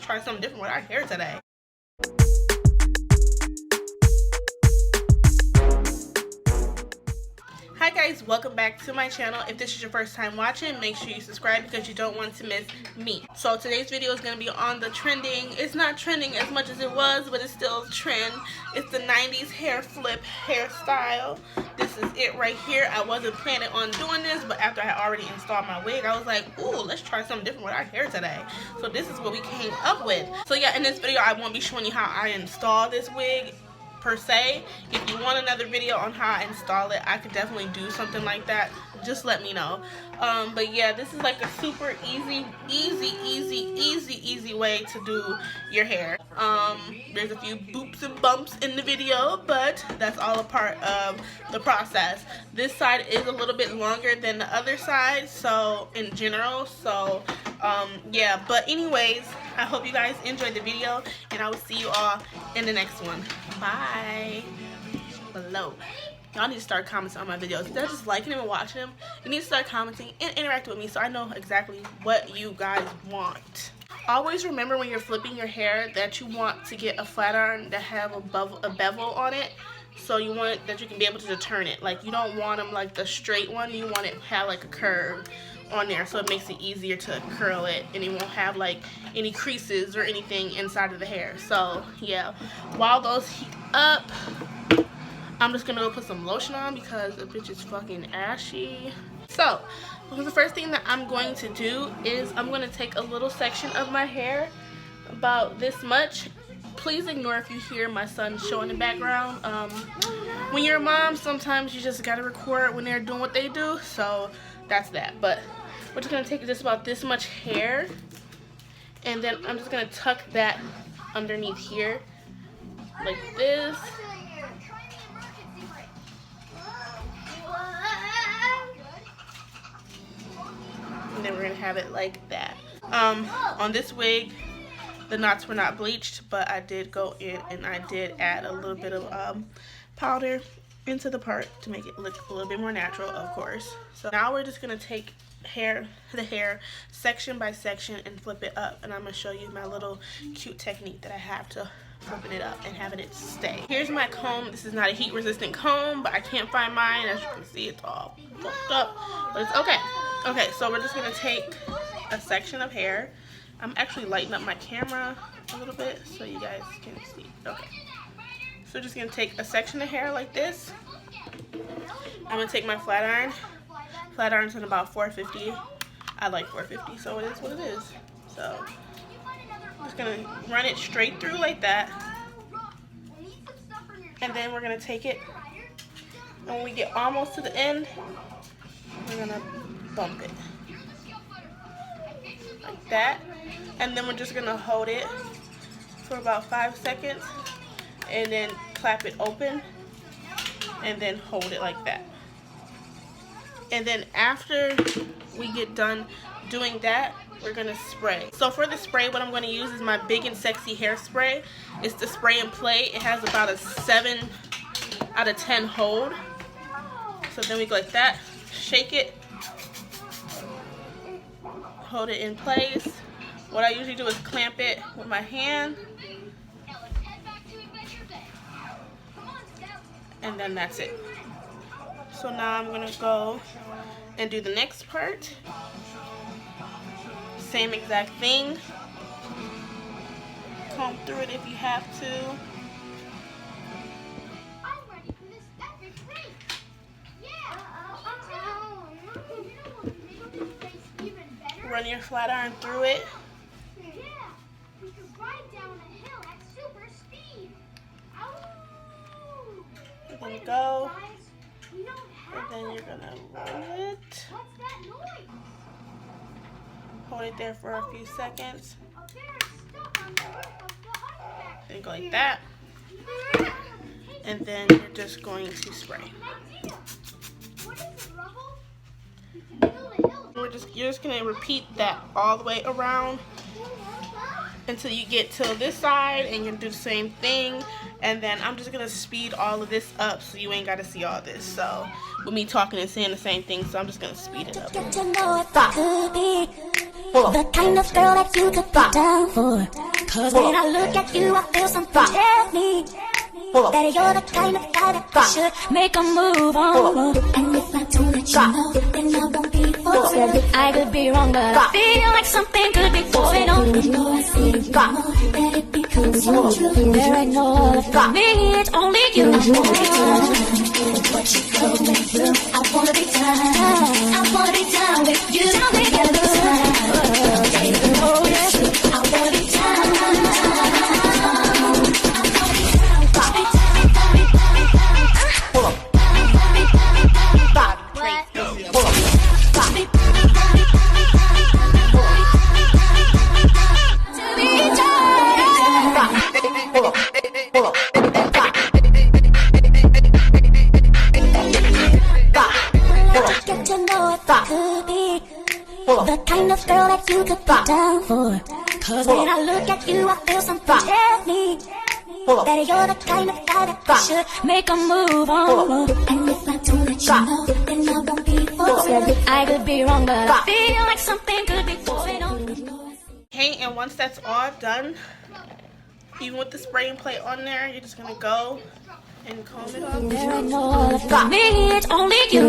try something different with our hair today. Hi guys, welcome back to my channel. If this is your first time watching, make sure you subscribe because you don't want to miss me. So today's video is going to be on the trending, it's not trending as much as it was, but it's still a trend. It's the 90s hair flip hairstyle. This is it right here. I wasn't planning on doing this, but after I had already installed my wig, I was like, ooh, let's try something different with our hair today. So this is what we came up with. So yeah, in this video I won't be showing you how I install this wig per se. If you want another video on how I install it, I could definitely do something like that. Just let me know. But yeah, this is like a super easy way to do your hair. There's a few boops and bumps in the video, but that's all a part of the process. This side is a little bit longer than the other side, so in general, so yeah, but anyways, I hope you guys enjoyed the video, and I will see you all in the next one. Bye. Below. Y'all need to start commenting on my videos. Instead of just liking them and watching them, you need to start commenting and interacting with me so I know exactly what you guys want. Always remember when you're flipping your hair that you want to get a flat iron that have a bevel on it. So you want it that you can be able to turn it. Like, you don't want them like the straight one. You want it to have like a curve on there, so it makes it easier to curl it, and it won't have like any creases or anything inside of the hair. So yeah, while those heat up, I'm just gonna go put some lotion on because the bitch is fucking ashy. So the first thing that I'm going to do is I'm going to take a little section of my hair, about this much. Please ignore if you hear my son show in the background. When you're a mom, sometimes you just gotta record when they're doing what they do, so that's that. But we're just gonna take just about this much hair, and then I'm just gonna tuck that underneath here like this. And then we're gonna have it like that. On this wig, the knots were not bleached, but I did go in and I did add a little bit of powder into the part to make it look a little bit more natural, of course. So now we're just gonna take the hair section by section and flip it up, and I'm gonna show you my little cute technique that I have to flipping it up and having it stay. Here's my comb. This is not a heat resistant comb, but I can't find mine. As you can see, it's all fucked up, but it's okay. Okay, so we're just gonna take a section of hair. I'm actually lighting up my camera a little bit so you guys can see. Okay, so we're just gonna take a section of hair like this. I'm gonna take my flat iron. Flat iron's in about 450. I like 450, so it is what it is. So I'm just gonna run it straight through like that, and then we're gonna take it, and when we get almost to the end, we're gonna bump it like that, and then we're just gonna hold it for about 5 seconds and then clap it open and then hold it like that. And then after we get done doing that, we're gonna spray. So for the spray, what I'm gonna use is my Big and Sexy hairspray. It's the spray and play. It has about a 7 out of 10 hold. So then we go like that, shake it, hold it in place. What I usually do is clamp it with my hand, and then that's it. So now I'm gonna go and do the next part. Same exact thing. Comb through it if you have to. Run your flat iron through it. And then go. And then you're gonna roll it. Hold it there for a few seconds. Then go like that. And then you're just going to spray. You're just gonna repeat that all the way around until you get to this side, and you're gonna do the same thing. And then I'm just gonna speed all of this up so you ain't gotta see all this. So with me talking and saying the same thing, so I'm just gonna speed it up. Get to know if I could be the kind of girl that you could get down for. Cause when I look at you, I feel something tell me that you're the kind of guy that should make a move on. And if I don't let you know, then I won't be forced. I could be wrong, but I feel like something could be going on. You know I see it more, that it becomes so true. There ain't no other for me, it's only you. What you going through, I wanna be down. I wanna be down with you. Down together. Oh yes, I wanna be down. The kind of girl that you could be down for. Cause when I look at you, I feel something tell me that you're the kind of guy that should make a move on. And if I don't let you know, then I won't be forced. I could be wrong, but I feel like something could be going on. Okay, and once that's all done, even with the spraying plate on there, you're just gonna go and comb it off. There ain't no other for me, it's only you.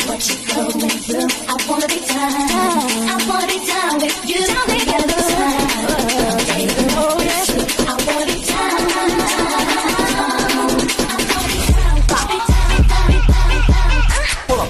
What you going through, I wanna be down. I wanna be down with you. Down together. Oh yes, I wanna be down. Pull up.